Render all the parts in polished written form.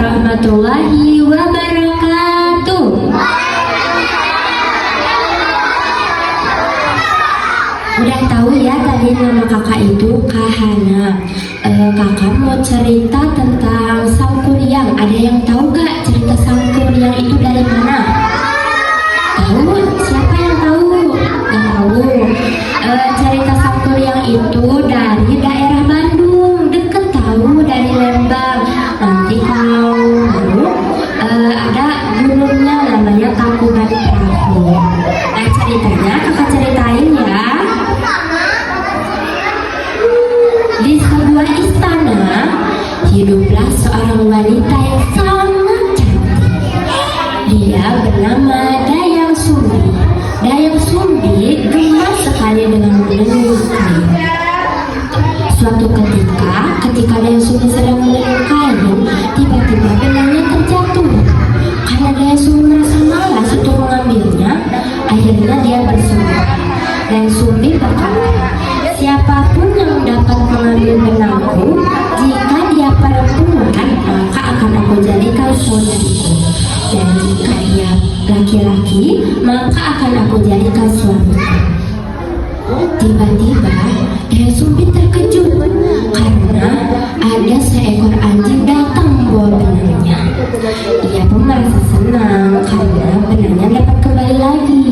warahmatullahi wabarakatuh. Udah tahu ya tadi nama kakak itu Kahana. Kakak mau cerita tentang Sangkuriang. Ada yang tahu gak cerita Sangkuriang itu dari mana? Tahu? Siapa yang tahu? Gak tahu. Cerita Sangkuriang itu dari daerah Bandung, deket tahu dari Lembang. Nanti kalau mau ada gunungnya namanya Tangkuban Perahu. Nah ceritanya kakak ceritain ya. Di sebuah istana hiduplah seorang wanita yang sangat cantik. Dia bernama Dayang Sumbi. Dayang Sumbi gemar sekali dengan menenun kain. Suatu ketika Dayang Sumbi sedang menenun kain, tiba-tiba benangnya terjatuh. Karena Dayang Sumbi merasa malas untuk mengambilnya, akhirnya dia bersumpah. Dayang Sumbi berkata, siapapun yang dapat mengambil benangku, jika dia perempuan, maka akan aku jadikan saudariku. Dan jika dia laki-laki, maka akan aku jadikan suamiku. Tiba-tiba, Dayang Sumbi terkejut karena ada seekor anjing datang membawa benangnya. Ia pun merasa senang karena benangnya dapat kembali lagi.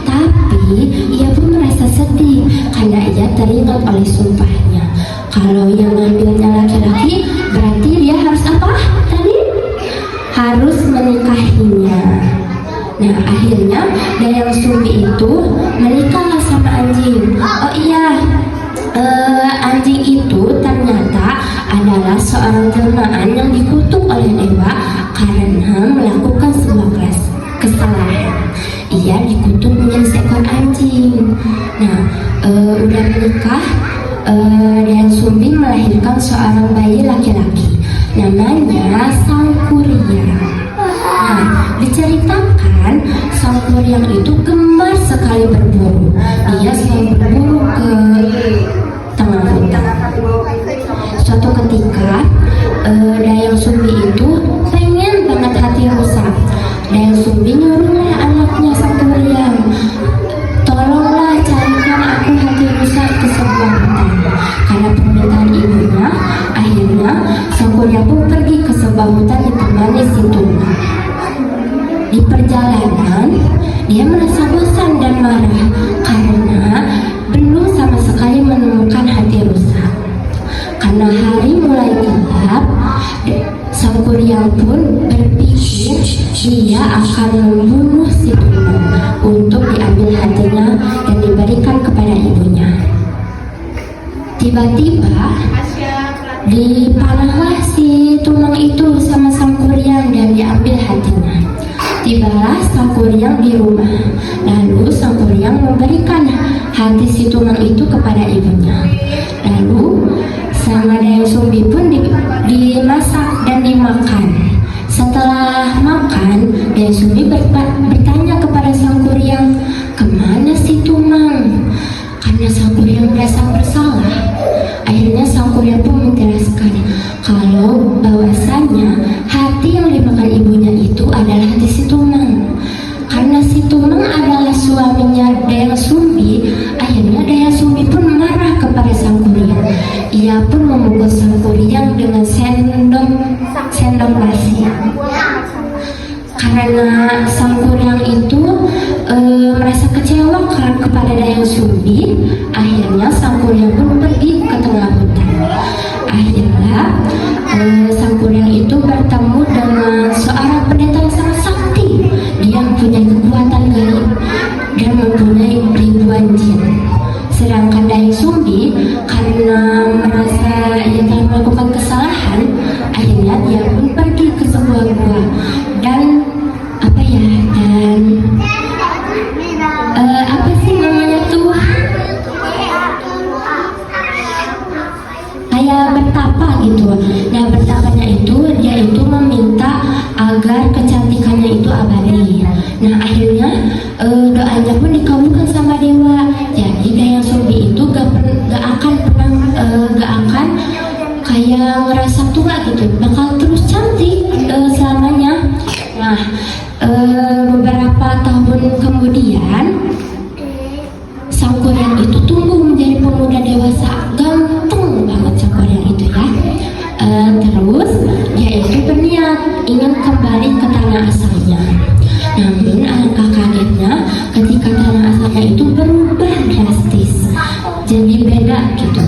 Tapi ia pun merasa sedih karena ia teringat oleh sumpahnya. Kalau yang ngambilnya laki-laki, berarti dia harus apa tadi? Harus menikahinya. Nah akhirnya Dayang Sumbi itu menikahlah sama anjing. Oh iya, anjing itu ternyata adalah seorang jelmaan yang dikutuk oleh dewa karena melakukan sebuah kesalahan. Ia dikutuk menjadi seekor anjing. Nah, udah menikah, Dayang Sumbi melahirkan seorang bayi laki-laki, namanya Sangkuriang. Nah, diceritakan Sangkuriang itu gemar sekali berburu. Dia selalu berburu ke tengah hutan. Suatu ketika, Dayang Sumbi itu pengen banget hati rusak. Dayang Sumbi nyuruhlah anaknya Sangkuriang, tolonglah carikan aku hati rusak ke sebuah hutan. Karena permintaan ibunya, akhirnya Sangkuriang pun pergi ke sebuah hutan ditemani si Tumang. Di perjalanan, dia merasa bosan dan marah karena belum sama sekali menemukan hati rusak. Karena hari mulai gelap, Sangkuriang pun berpikir dia akan membunuh si Tumang untuk diambil hatinya dan diberikan kepada ibunya. Tiba-tiba dipanahlah si Tumang itu sama Sangkuriang dan diambil hatinya. Tibalah Sangkuriang di rumah. Lalu Sangkuriang memberikan hati si Tumang itu kepada ibunya. Lalu sama Dayang Sumbi pun dimasak dan dimakan. Setelah makan, Dayang Sumbi bertanya kepada Sangkuriang, kemana si Tumang? Karena Sangkuriang merasa bersalah. Akhirnya Sangkuriang pun menjelaskan kalau bahwasanya hati yang dimakan ibunya itu adalah hati si Tumang. Karena si Tumang adalah suaminya Dayang Sumbi, akhirnya Dayang Sumbi pun marah kepada Sangkuriang. Ia pun memukul Sangkuriang dengan sendok nasi. Karena Sangkuriang itu merasa kecewa kepada Dayang Sumbi, akhirnya Sangkuriang pun pergi ke tengah hutan. Akhirnya Sangkuriang itu bertemu dengan seorang pendeta yang sangat sakti. Dia mempunyai kekuatan gaib dan mempunyai ribuan jin. Sedangkan Dayang Sumbi karena merasa ia telah melakukan kesalahan, akhirnya dia pun pergi ke sebuah gua dan apa sih namanya tuh, kayak bertapa gitu. Nah bertapanya itu dia itu meminta agar kecantikannya itu abadi. Nah akhirnya doanya pun dikabulkan sama dewa. Jadi Dayang Sumbi itu gak pernah Sangkuriang itu tumbuh menjadi pemuda dewasa, ganteng banget Sangkuriang itu ya. Terus dia itu berniat ingin kembali ke tanah asalnya. Namun alangkah kagetnya ketika tanah asalnya itu berubah drastis, jadi beda gitu.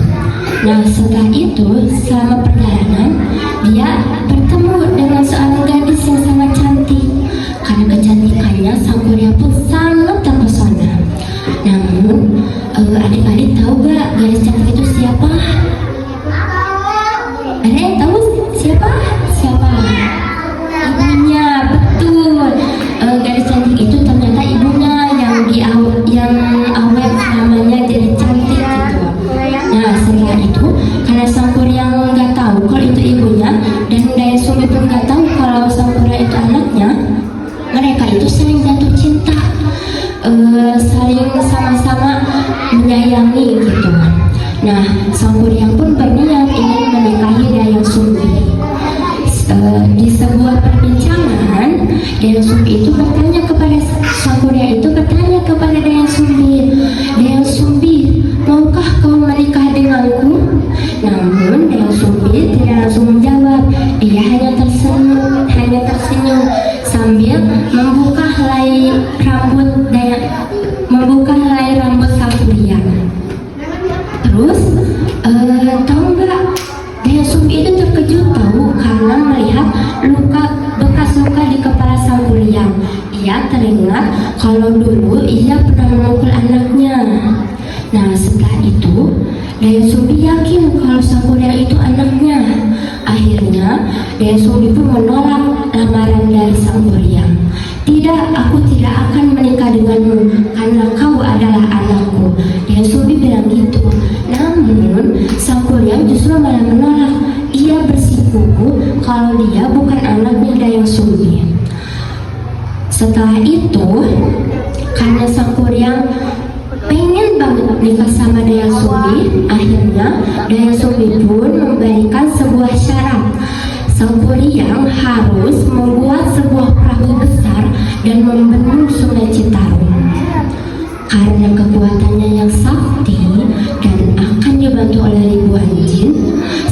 Nah setelah itu selama perjalanan dia bertemu dengan seorang gadis yang sangat cantik. Karena kecantikannya Sangkuriang pun sangat terpesona. Namun adik-adik tahu gak gadis cantik itu siapa? Ada yang tahu siapa? Siapa? Ibunya, betul. Gadis cantik itu ternyata ibunya yang awet namanya jadi cantik gitu. Nah setelah itu karena Sangkuriang nggak tahu kalau itu ibunya dan Daya Sumbi pun nggak tahu kalau Sangkuriang itu anaknya, mereka itu saling jatuh cinta, saling sama-sama menyayangi gitu. Nah Sangkuriang pun berniat ingin menikahi Daya Sumbi. Di sebuah perbincangan Daya Sumbi itu bertanya kepada Sangkuriang itu bertanya kepada Daya Sumbi, Daya Sumbi, maukah kau menikah denganku? Namun Daya Sumbi tidak langsung menjawab. Dia hanya tersenyum sambil membuka helai rambut Sangkuriang. Terus tahu nggak, Daya Sumbi itu terkejut tahu karena melihat bekas luka di kepala Sangkuriang. Ia teringat kalau dulu ia pernah memukul anaknya. Nah setelah itu Daya Sumbi yakin kalau Sangkuriang itu anaknya. Akhirnya Daya Sumbi pun menolak lamaran dari Sangkuriang. Tidak, aku tidak akan menikah denganmu karena kau adalah anakku. Daya Sumbi bilang gitu. Namun Sangkuriang justru malah menolak. Ia bersikukuh kalau dia bukan anaknya Daya Sumbi. Setelah itu karena Sangkuriang pengen banget nikah sama Daya Sumbi, akhirnya Daya Sumbi pun memberikan sebuah syarat. Sangkuriang harus membuat sebuah perahu besar dan membendung Sungai Citarum. Karena kekuatannya yang sakti dan akan dibantu oleh ribuan jin,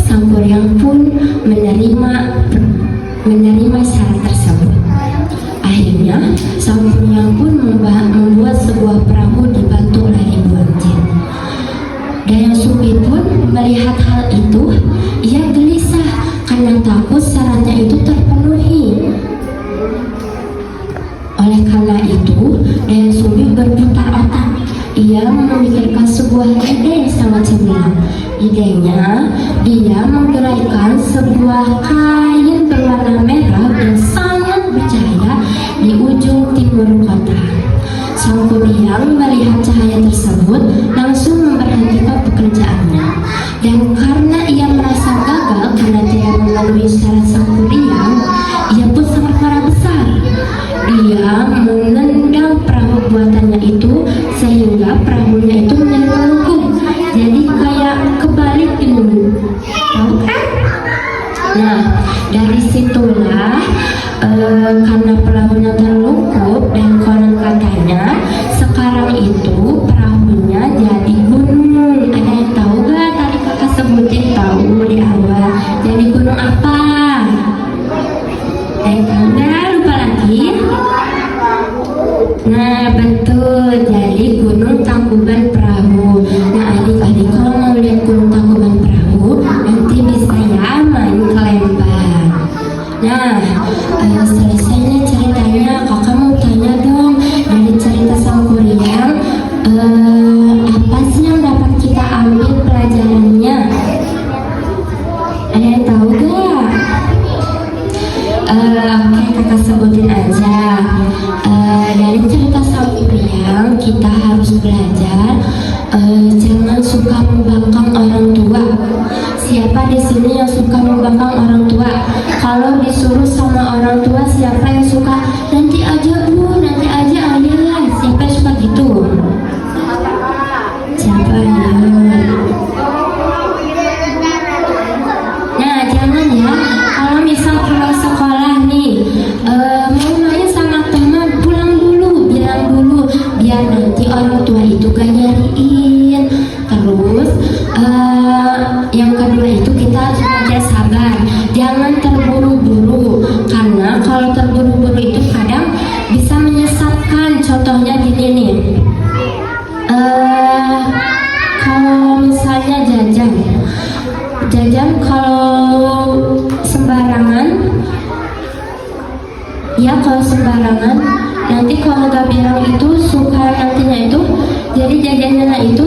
Sangkuriang pun menerima syarat tersebut. Akhirnya Sangkuriang pun membuat sebuah perahu dibantu oleh ribuan jin. Daya Sumbi pun melihat hal itu, ia gelisah karena takut syaratnya itu terpenuhi. Oleh karena itu, Daya Sumbi berputar otak. Ia memikirkan sebuah ide yang sangat cemerlang. Idenya, dia menggeraikan sebuah kain berwarna merah dan sangat bercahaya di ujung timur kota. Sangkuriang melihat cahaya tersebut langsung memberhentikan pekerjaannya. Dan karena ia merasa gagal karena tidak melalui syarat Sangkuriang, ia pun sangat marah besar. Dia menendang perahu buatannya itu sehingga perahunya itu menjadi melengkung, jadi kayak kebalik dulu, tahu kan? Nah dari situlah karena perahunya terlungkup dan konon katanya sekarang itu perahunya jadi gunung. Ada yang tahu gak tadi kakak sebutin tahu di awal, jadi gunung apa? Ada yang tahu gak? Lupa lagi? Nah betul, jadi Gunung Tangkuban Perahu. Nah adik-adik kalau mau lihat Gunung Tangkuban Perahu nanti bisa ya main ke Lembang. Nah selesainya ceritanya, kakak mau tanya dong, dari cerita Sangkuriang apa sih yang dapat kita ambil pelajarannya? Ada yang tahu gak? Oke, kakak sebutin aja. Dari cerita Sangkuriang kita harus belajar jangan suka membangkang orang tua. Siapa di sini yang suka membangkang orang tua? Kalau disuruh sama orang tua, siapa yang suka? Nanti aja bu, nanti aja ayah. Siapa yang suka gitu? Siapa ya? Nah jangan ya. Kalau misal pulang sekolah nih, mau main sama teman, pulang dulu, bilang dulu, biar nanti orang tua itu gak nyariin. kalau misalnya jajan kalau sembarangan, ya kalau sembarangan nanti kalau nggak bilang itu suka nantinya itu, jadi jajannya itu